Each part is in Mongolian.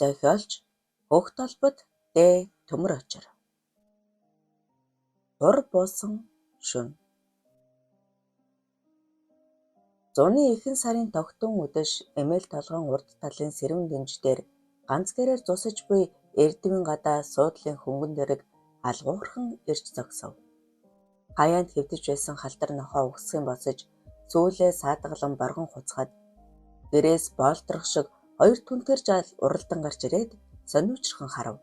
Зохиолч Хөх толбод Д. Төмөр Очир. Хур буусан шөнө. Зуны ихэнх сарын тогтун үдэш эмээл толгойн урд талын сэрүүн дэнж дээр ганц гэрээр зусаж буй эрдмийн гадаа суудлын хөнгөн дэрэг алгуурхан ирж зогсов. Хаяанд хэвдэж байсан халтар нохоо угсахын босож сүүлээ саадгалан боргон хуцгаад гэрээс боолтрох шиг хоёр түнтгэр жаал уралдан гарч ирээд сониучрхан харав.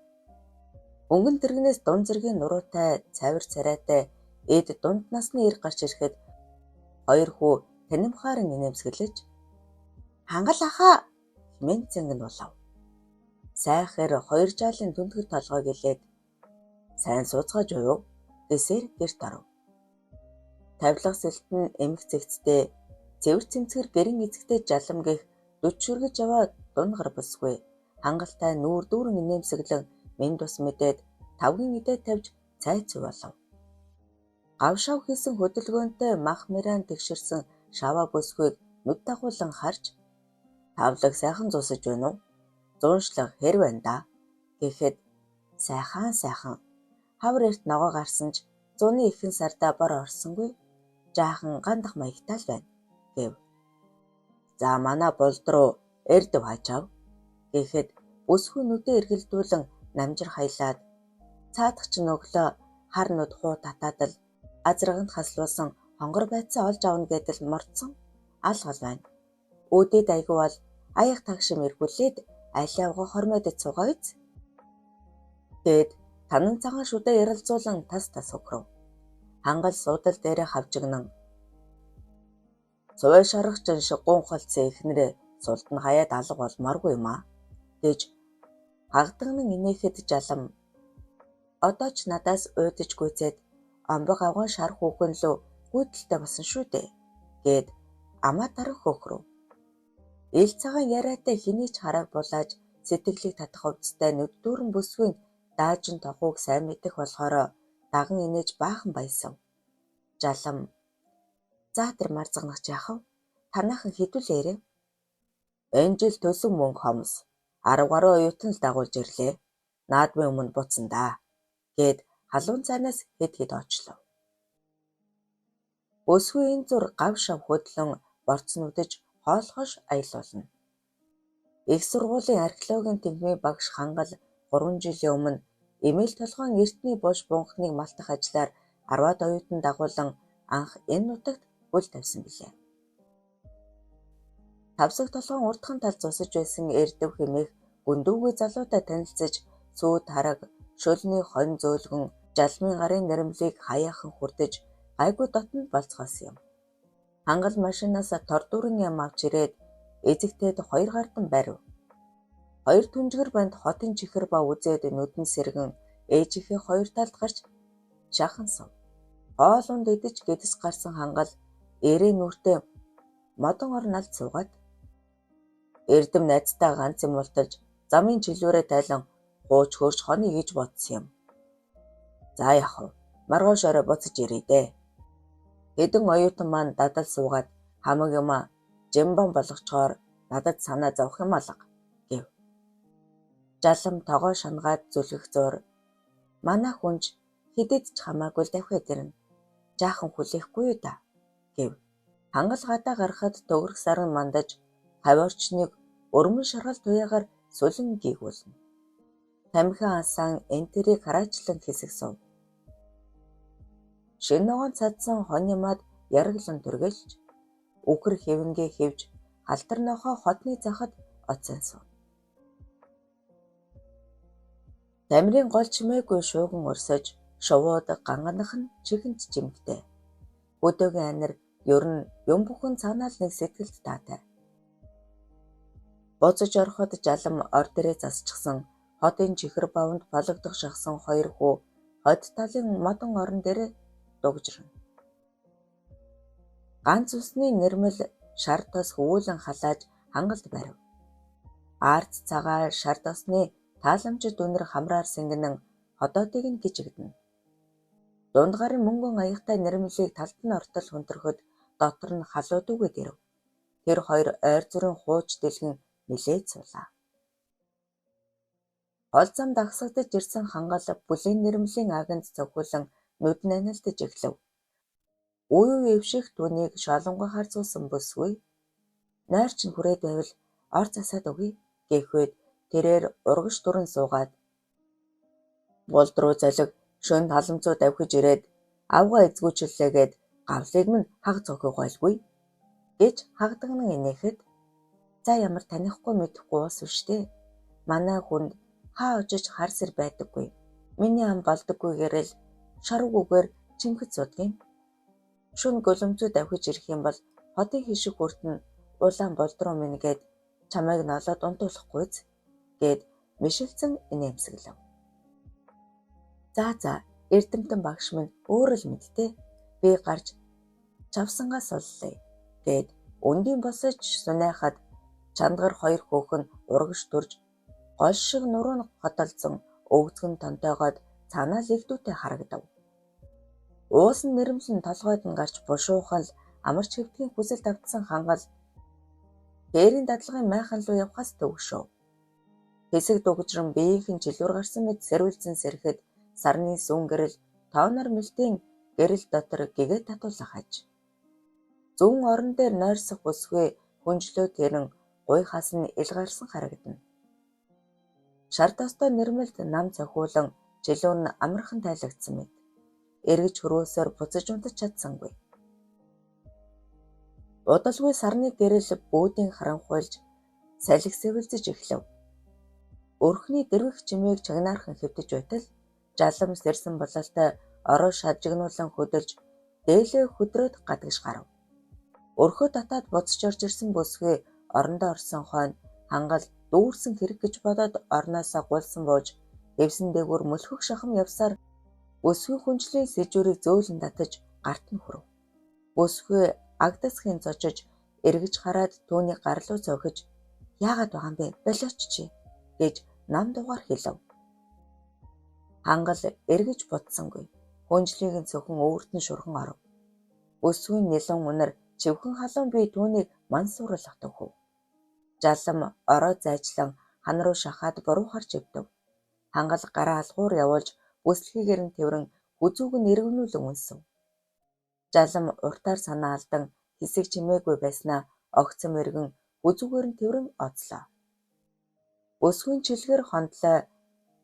Өнгөн тэрэгнээс дунд зэргийн нуруутай цавир царайтай эд дунд насны ир гарч ирэхэд хоёр хүү танимхаар нэмсгэлж "Хангал ахаа" хэмээн зэнгэн болов. Сайхэр хоёр жаалын түнтгэр толгой гэлээд "Сайн сууцгааж буй юу?" гэсээр гэрт оров. Тавилга сэлтэн эмх зэгцтэй цэвэр цэмцгэр гэрэн эцэгтэй жалам гих 40 шүргэж яваад дунгар бүсгүй хангалттай нүүр дүүрэн нэмсэглэн минь тус мэдээд тавгийн идэ тавьж цайцуу болов. Гавшав хийсэн хөдөлгөөнтэй мах мираан тэгшэрсэн шава бүсгүйг нүд дагуулan харж "Тавлаг сайхан зусаж байна уу? Зууншлаг хэр байна да?" гэхэд сайхан хавар эрт ногоо гарсан ч зуны ихэнх сардаа бор орсонгүй жаахан гандах маягтай л байна гэв. "За манай булд руу эрдэв хачаав" гэхэд бүсгүй нүдээ эргэлдүүлэн намжир хаялаад цаадах чинь өглөө хар нүд хуу татаад л азраганд хаслуулсан хонгор байцаа олж авна гэдэл мордсон алгал байна. Өөдөд айгүй бол аяг тагшим эргүүлээд алиавга хормойд цугаац гэд танан цагаан шүдэ ярилцуулан тас өгрөв. Хангал суудал дээрээ хавжигнан "Цувай шаргачин шиг гунхалцсан эхнэрээ сулд нь хаяад алга болмооргүй юм аа" гэж хагдагнан инээхэд жалам "Одоо ч надаас уйдаж гүйцээд омбог авган шар хүүхэн лөө гүйдэлтэй болсон шүү дээ" гэд амаа дарах хөхрөв. Ил цагаан яриатай хэний ч харааг булааж сэтгэлийг татах хувцастай нүд дүүрэн бүсгүй даажин тохууг сайн мэдэх болохоор даган инээж баахан баясав. Жалам "За тэр марзагнах яахав? Танаахан хідүүлээрээ. Энэ жил төсөн мөнгө хомс 10 гаруй оюутан л дагуулж ирлээ. Наадмын өмнө буцсан даа" гэд халуун цайнаас хэд очлоо. Бүсгүй энэ зур гав шав хөдлөн борцнуудаж хоолхош аялуулна. Их сургуулийн археологийн тэмхмийн багш Хангал 3 жилийн өмнө эмээл толгойн эртний булш бунхныг малтах ажлаар 10-аад оюутан дагуулan анх энэ нутагт хөл тавьсан билээ. Тавсаг толгойн урдхан тал зусаж байсан эрдэв хэмээх гүндүүгүй залуутай танилцаж сүйд хараг шөлний хонь зөөлгөн жалмын гарын нэрмлийг хаяахан хүрдэж гайгүй дотнд болцгоосон юм. Хангал машинаас тор дүүрэн ям авч ирээд эзэгтэйд хоёр гардан барив. Хоёр түнжгэр банд хотын чихэр ба үзээд нүдэн сэргэн ээжийнхээ хоёр талд гарч шахансав. Хоолунд идэж гэдэс гарсан Хангал эрээ нүртэй модон ор налд суугаад эрдэм найзтай ганц юм уулталж замын чөлөөрөө тайлан хууч хөрч хоны гэж бодсон юм. "За яхав, маргааш орой буцаж ирээ дээ. Хэдэн оюутан маань дадал суугаад хамаг юма жимбан болгочоор надад санаа зовх юм алга" гэв. Жалам тогоо шангаад зүлгэх зуур "Манай хүнж хэдэд ч хамаагүй л давхиад ирнэ. Жаахан хүлээхгүй юу да" гэв. Хангал гадаа гарахад төгрөх саран мандаж хавиорчныг өрмөн шаргал туяагаар сүлэн гийгүүлнэ. Тамхин асан энтерийг хараачлан хэсэгсв. Шин ногоон цадсан хоньямад яраглан түргэлж үхэр хэвэнгээ хэвж халтар нохоо хотны захад оценсв. Тамирын гол чимээгүй шууган өрсөж шувууд ганганах нь чихэнч жимгтэй. Өдөөгийн анир ер нь юм бүхэн цаанаа л нэг сэтгэлд таатай. Буцаж ороход жалам ор дээрээ засчихсан хотын чихэр бавнд бологдох шахсан хоёр хүү хот талын модон орон дээр дугжирна. Ганц усны нэрмэл шар тос хөвүүлэн халааж Хангалд барив. Арц цагаа шар тосны тааламжид үнэр хамраар сэнгэнэн хотоодыг нь гжигдэнэ. Дунд гарын мөнгөн аяхтай нэрмлийг талд нь ортол хөнтөрөхөд дотор нь халууд үгээд ирэв. Тэр хоёр ойр зүрийн хууч дэлгэн нилээд суулаа. Ол зам дагсагдж ирсэн хангал бүлийн нэрмлийн агент цохиулан нүд нанилдаж эхлэв. Үе үе өвших түүнийг шалангуй харцуулсан бүсгүй "Нойр чинь хүрээд байвал ор засаад өгье" гэхвэд тэрээр урагш дүрэн суугаад булд руу залиг шөнө халамцуу давхиж ирээд "Авгаа эзгүүчлээгээд гавлыг минь хаг цохих байлгүй" гэж хагдагнан инээхэд "За ямар танихгүй мэдэхгүй уус биш дээ. Манай хүнд хаа очиж хар сэр байдаггүй. Миний ам болдоггүйгээр л шарвгүйгээр чимхэд суудгийм. Шөнө гөлөмцөө давхиж ирэх юм бол хотын хишиг хүртэн улаан болдруу минь гээд чамайг noloод унтуулахгүйз" гээд мишэлцэн инээмсэглэв. За эрдэмтэн багш минь өөр л мэдтэй. Би гарч чавсангаас суллаа гээд өндийн босож сунайхад чандгар хоёр хөөхн урагш төрж гол шиг нуруу хотолцсон өвгцгөн тонтойгоод цаанаа лэгдүүтэй харагдав. Уусан нэрмлэн толгойд нь гарч бушуухан л амарч хэвтгийн хүсэл давтсан хангал хээрийн дадлагын майхан руу явхаас төвшөв. Хэсэг дугжран биеийнхэн жилүүр гарсан мэт сэрүүлзэн сэрэхэд сарны сүн гэрэл тоонор мэлтийн гэрэл дотор гэгээ татуулах аж. Зүүн орон дээр нойрсох бүсгүй хүнжлөө тэрэн гуйхаас нь илгарсан харагдана. Шар тостой нэрмэлд нам цохиулан жилүүр нь амархан тайлагдсан мэт. Эргэж хөрөөсөөр буцаж унтаж чадсангүй. Удалгүй сарны гэрэл бүүдийн харанхуйлж салхи сэвэлзэж эхлэв. Өрхний дэрвэх чимээг чагнаархан хэвтэж байтал жалам сэрсэн бололтой ороо шажигнуулан хөдөлж дээлээ хөдрөөд гадагш гарав. Өрхөө татаад буцаж орж ирсэн бүсгүй орондоо орсон хойно хангал дүүрсэн хэрэг гэж бодоод орноосоо гулсан бууж эвсэн дээгүүр мөлхөх шахам явсаар бүсгүй хүнжлийн сэжүүрийг зөөлөн татаж гарт нь хүрв. Бүсгүй агдасхийн зочиж эргэж хараад түүний гарлуу цохиж "Яагаад байгаа юм бэ? Болооч чи" гэж нам дугаар хэлв. Хангал эргэж бодсонгүй. Хүнжлийг нь цөөхөн өөртөө шурхан оров. Бүсгүй нэлэн үнэр чивхэн халуун бие түүнийг мансууруулах төвхөв. Жалам ороо зайчлан хан руу шахаад буруу харж өвдөв. Хангал гараа алгуур явуулж бүслэгээр нь тэрэн хүзүүг нь эргэнүүлэн үнсэв. Жалам уртаар санаа алдан хэсэг чимээгүй байснаа огцом эргэн хүзүүгээр нь тэрэн оцлоо. Бүсгүй чилгээр хондлоо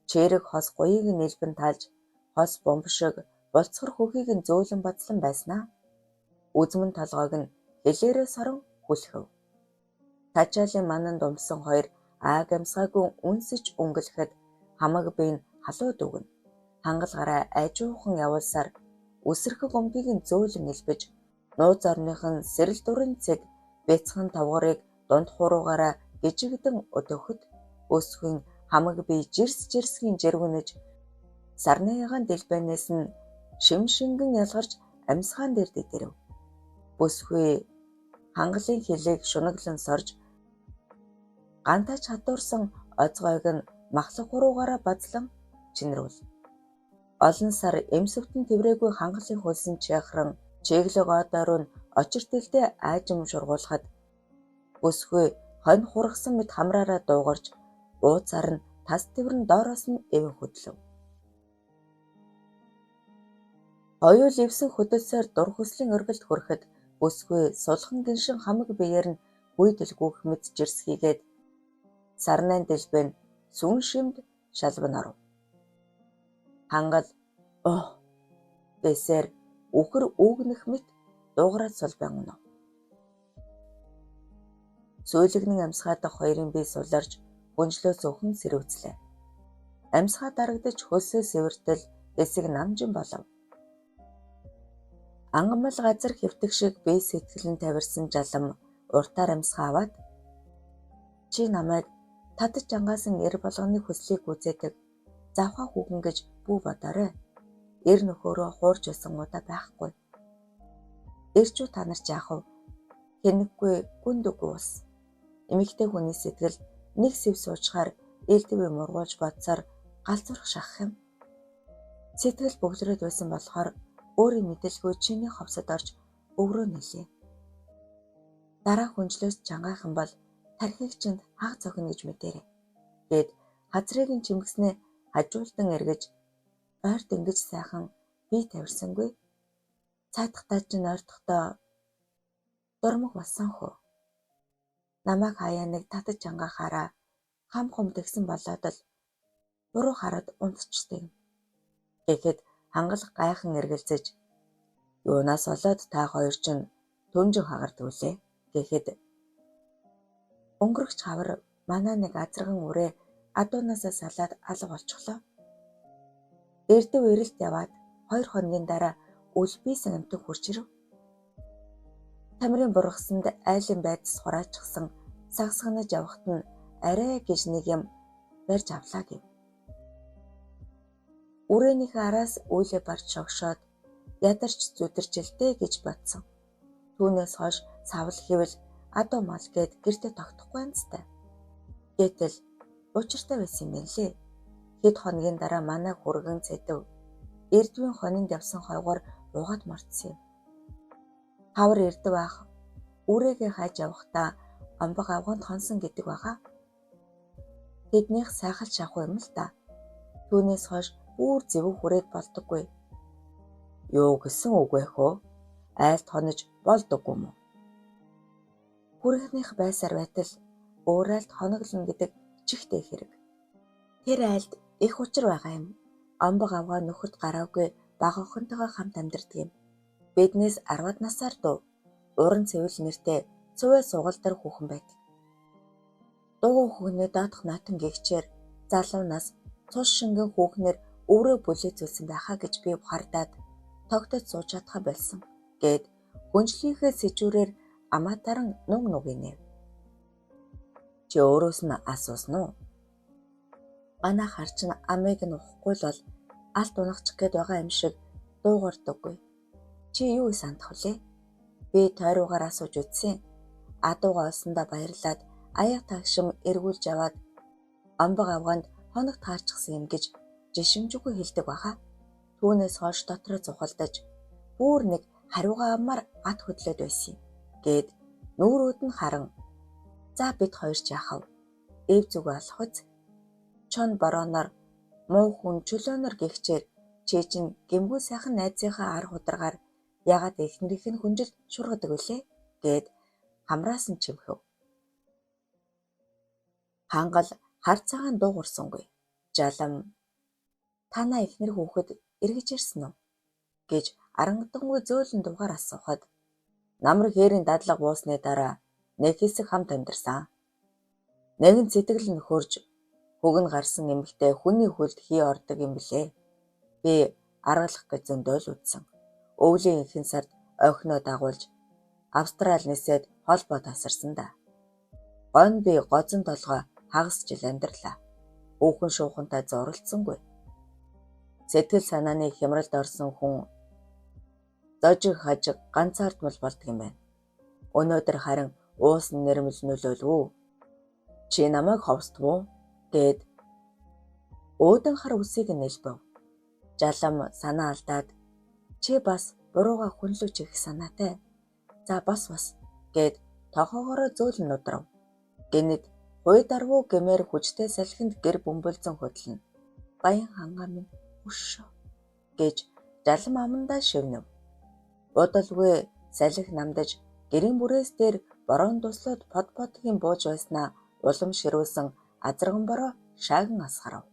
чээрэг хос гоёыг нь нэлбэн таалж хос бомбшиг болцохор хөхийг нь зөөлөн бацлан байснаа үзмэн толгойг нь хэлээрээ сорон хүлхэв. Тачаалын мананд умсан хоёр ааг амсгаагүй үнсэж өнгөлөхөд хамаг бие нь халууд өгнө. Хангал гараа айжуухан явуулсаар үсэрхэг өмгийг нь зөөлөн элбэж нууц орных нь сэрэл дүрэн цэг бяцхан тавгарыг дунд хуруугаараа гжигдэн өдөөхөд өсгөн хамаг бие жирсгийн жиргүнэж сарны ягаан дэлбэнээс нь шим шингэн ялгарч амьсгаан дээр дэдэрэв. Бүсгүй хангалын хилийг шунаглан сорж гантаач хадуурсан оцгойг нь махлах хуруугаараа базлан чинрүүл. Олон сар эмсөвтөн тэврээгүй хангалын хөлсөн чийхран чиглэг одороо нь очиртэлтэй аажим шургуулхад бүсгүй хонь хургасан мэт хамраараа дуугарч ууцаар нь тас тэврэн доороос нь эвэн хөдлөв. Оюул ивсэн хөдөлсөөр дур хөслийн өргөлд хүрэхэд бүсгүй сулхан гиншин хамаг биеэр нь гүйдэлгүйх мэт жирсхийгээд сарнайн дэлбэн сүн шимд шалбан оров. Хангал бэсээр үхэр үүгнэх мэт дуугараад сулбан унав. Сүүлэгнэн амьсгаа дах хоёрын бие суларж хүнжлөө зөвхөн сэрүүцлээ. Амьсгаа дарагдаж хөлсөө сэвэртэл эсэг намжин болов. Ангамл газар хэвтэх шиг бие сэтгэлэн тавирсан жалам уртаар амьсгаа аваад "Чи намайг татаж ангаасан эр болгоны хүслийг гүйцээдэг завхаа хүүхэн гэж бүү бодоорой. Эр нөхөөрөө хуурж байсан удаа байхгүй. Эрчүү та нар ч яах вэ? Хэнэггүй гүнд үгүй ус." Эмэгтэй хүний сэтгэл нэг сэв суучхаар ээлдвээ мургуулж бодсоор галзуурх шахах юм. Сэтгэл бөглөрөөд байсан болохоор өөрийн мэдээлгүй чиний ховсод орж өврөө нэлээ. Дараа хүнжлөөс чангайхан бол тархиг чинд хаг цохино гэж мэдээрэй. Гэд Хазрыг нь чимгснээ хажуулдан эргэж ойрт ингэж сайхан бие тавирсангүй. Цаадахтаа чинь ойртохдоо дурмаг болсон хөө. Намайг хаяа нэг татаж ангахаараа хам хум тэгсэн болоод л буруу хараад унтчихдаг. Тэгэхэд хангалах гайхан эргэлзэж юунаас болоод та хоёр чинь түнжин хагардаг үлээ гэхэд өнгөрөгч хавар манай нэг азарган үрээ адуунаасаа салаад алга болчихлоо. Эрдэв эрэлт яваад 2 хоногийн дараа үлбийсэн амтан хурж ирв. Тамирын бургасанд айлын байцас хураачихсан сагсагнаж явахт нь арай гэж нэг юм барьж авлаа гэв. Үрээнийхээ араас үйлээ барж шогшоод ядарч зүдэржилтэй гэж бодсон. Түүнээс хойш савл хэвэл адуу мал гээд гэртээ тогтохгүй анцтай. Гэтэл учиртай байсан юм лээ. Хэд хоногийн дараа манай хүргэн цэдэв эрдвийн хонинд явсан хойгоор угаад мартсан юм. Хавар эрдэв ах үрээгээ хайж явахдаа амбаг авганд хонсон гэдэг баха. Тэднийх сайхал шахуу юм л та. Түүнээс хойш бүр зэвэг хүрээд болдоггүй. Юу гэсэн үг вэ хөө? Айлт хонож болдоггүй мө? Хүргэнийх байсаар байтал өөр айлт хоноглоно гэдэг чихтэй хэрэг. Тэр айлд их учир байгаа юм. Амбаг авгаа нөхөд гараагүй бага охинтойгоо хамт амьдардаг юм. Биднээс 10-ад насаар дуу. Уран цэвэл нэртэй цуваа сугалдар хүүхэн байдаг. Дуу хүүхнээ даадах наатан гихчээр залуунаас цус шингэн хүүхнэр өврөө бүлээцүүлсэн байхаа гэж би ухаардаад тогтож сууж чадхаа болсон гэд хүнжлийнхээ сэжүүрээр амаатаран нуг нугийнэ. Чи өөрөөс нь асуусан уу? Манай харч нь амыг нь уухгүй л бол алт унахчих гээд байгаа юм шиг дуугардаггүй. Чи юу сандах вүлээ? Би тойруугаар асууж үзсэн. Адууга олсондоо баярлаад аяг тагшим эргүүлж аваад амбаг авгаанд хоног таарчихсан юм гэж жишимжгүй хэлдэг баха. Түүнээс хойш дотроо зухалдаж бүр нэг хариугаа амаар ат хөдлөд байсан гэд нүүрүүд нь харан за бид хоёр ч яахав эв зүгөө алах үз. Чон борооноор муу хүн чөлөөнөр гихчээр чи чинь гэмгүй сайхан найзынхаа ар хударгаар ягаад эхнэрийнх нь хүнжил шургадаг вүлээ гэд хамраас нь чимхэв. Хангал хар цагаан дуугарсангүй. Жалам танаа эхнэр хүүхэд эргэж ирсэн үү гэж арангадангуй зөөлөн дугаар асуухад намар хээрийн дадлага буусны дараа нэг хэсэг хамт амьдарсан. Нэгэн сэтгэл нь хөрж хөг нь гарсан эмэгтэй хүний хүлд хий ордог юм блэ. Би аргалах гэж зөндөөл үтсэн. Өвлийн ихэнх сард охиноо дагуулж Австрали нисээд холбоо тасарсан да. Гон би гозон толгой хагас жил амьдралаа. Хүүхэн шуухантай зурлцсангүй. Сэтгэл санааны хямралд орсон хүн зожиг хажиг ганцаардмал болдог юм байна. Өнөөдөр харин уус нэрмэл нөлөөлвөө. Чи намайг ховсдов уу гэд өөдөн хар үсийг нэлбэв. Жалам санаа алдаад чи бас бурууга хүнлүүч их санаатай. За бас гэд тохоогоороо зөөлөн нудрав. Гэнэт хуй дарвуу гэмээр хүчтэй салхинд гэр бөмбөлзөн хөдлөн. Баян хангаа минь өшөө гэж жалам амандаа шивнэв. Удалгүй салхи намдаж гэрийн бүрээс дээр борон дуслаад подгийн бууж байснаа улам ширүүлсэн азарган бороо шааган асгарав.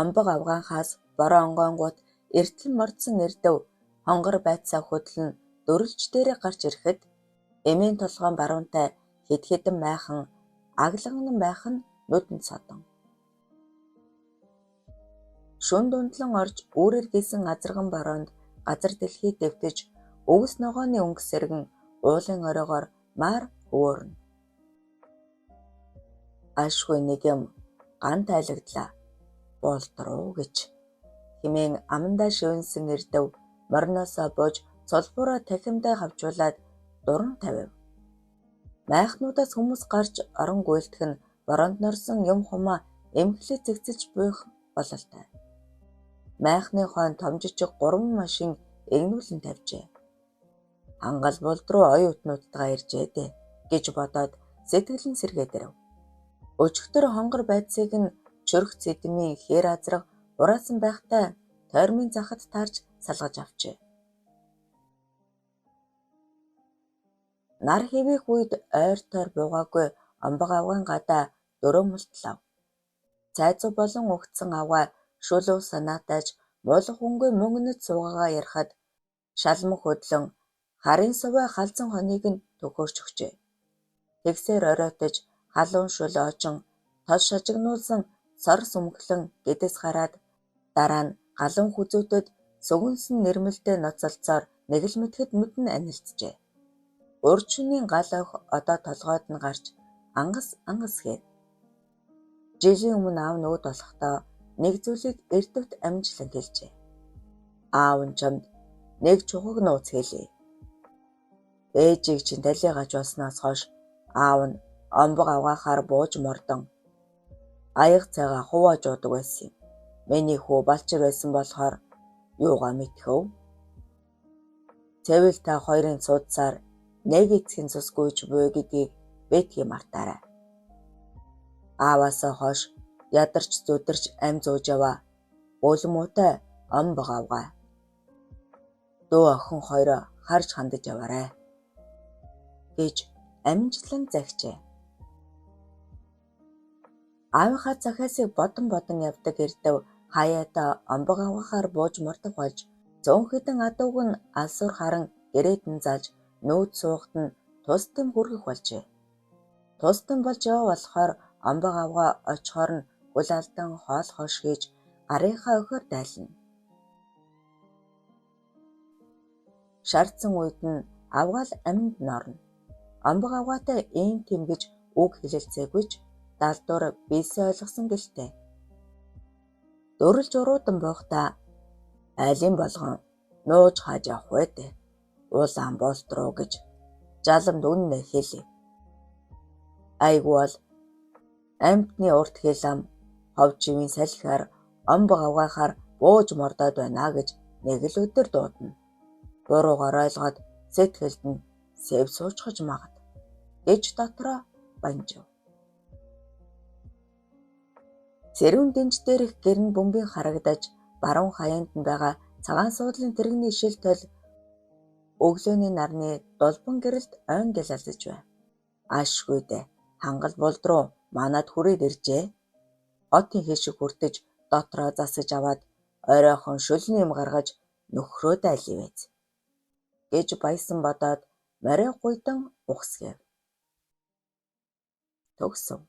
Амбаг авгаанхаас бороо онгоонгууд эртлэн мордсон эрдэв хонгор байцаа хөдлөн дөрөлж дээрээ гарч ирэхэд эмийн толгойн баруунтай хэд хэдэн майхан аглагнан байх нь нүдэнд содон. Шүн дундлан орж үүрээр гисэн азарган бороонд газар дэлхий дэвтэж өвс ногооны өнгө сэргэн уулын оройгоор маар хөөрнө. Ашгүй нэг юм ган тайлагдлаа болдруу гэж хэмээн амандаа шивэнсэн эрдэв морноосоо бууж цолбороо тахимдаа хавчуулаад дуран тавив. Майхнуудаас хүмүүс гарч орон гуйлдэх нь бороонд норсон юм хумаа эмхлээ цэгцэж буйх бололтой. Майхны хойно томжижиг 3 машин эгнүүлэн тавьжээ. Хангал булд руу оюун утнуудтайгаа иржээ дээ гэж бодоод сэтгэл нь сэргээд ирэв. Өчигдөр хонгор байцыг нь чөрөх цэдмийн хээр азраг ураасан байхтай тойрмын захад таарч салгаж авчээ. Нар хэвэх үед ойртоор буугаагүй омбог авгаан гадаа дөрөө мултлав. Цайзуу болон угтсан авгаа шүлүү санаатайж муулах хүнгүй мөнгнөд суугаагаа ярахад шалмах хөдлөн харын суваа халзан хоныг нь төхөөрч өгчээ. Тэгсээр оройтож халуун шүл очин тос шажигнуулсан сор сүмглэн гэдэс гараад дараа нь галуун хүзүүтэд сүгэнсэн нэрмэлтэй ноцолцоор нэг л мэтгэд мэдэн анилджээ. Урьдчилан гал охь одоо толгойд нь гарч ангас хээр. Жилийн өмнө аав нь өөд болохдоо нэг зүйлийг эрдвэт амжилан хэлжээ. Аав нь чамд нэг чухаг нууц хэлье. Ээжийг чинь талигаж болсноос хойш аав нь омбог авгаахаар бууж мордон аяг цайгаа хувааж уудаг байсан юм. Миний хүү балчир байсан болохоор юугаа мэдхөв? Цэвэл та хоёрын цуудсаар нэг эцгийн цусгүйч буй гэдгийг битгий мартаарай. Ааваасаа хойш ядарч зүдэрч ам зууж яваа өлмөтэй омбог авгаа. Дүү охин хоёроо харж хандаж яваарай гэж амжилан захижээ. Аавынхаа захиасыг бодон явдаг эрдэв хаяатаа омбог авгаахаар бууж мордог болж зөөн хэдэн адууг нь алсуур харан гэрээдэн зааж нүүд суугт нь тусдам хүргэх болжээ. Тусдам болж яваа болохоор омбог авгаа очихоор нь хөл алдан хоол хойш хийж гарынхаа өхөр дайлна. Шаардсан үед нь авгаал амьд норно. Омбог авгаатай ийм тийм гэж үг хэлэлцээгүйч далдуур бийсээ ойлгосон гэлтэй. Дөрөлж уруудан буухдаа айлын болгон нууж хааж явах вэ? Уулаан болтруу гэж жаламд үннэ хэлээ. Айгу бол амьтны урт хэл ам ховчивын салхиар омбог авгаахаар бууж мордоод байна гэж нэг л өдөр дуудана. Буруугаар ойлгоод сэтгэлд нь сэв суучхаж магад гэж дотроо банжив. Сэрүүн дэнж дээрх гэрн бөмбөгийн харагдаж баруун хаяанд нь байгаа цагаан суудлын тэрэгний шилтэл өглөөний нарны дулбан гэрэлд ойн гэлалзаж байна. Ашгүй дээ. Хангал булд руу манад хүрээд иржээ. Хотын хишиг хүртэж дотроо засаж аваад оройхон шүлний юм гаргаж нөхрөө дайливэз гэж баясан бодоод морой гуйдан ухсгэв. Төгсөв.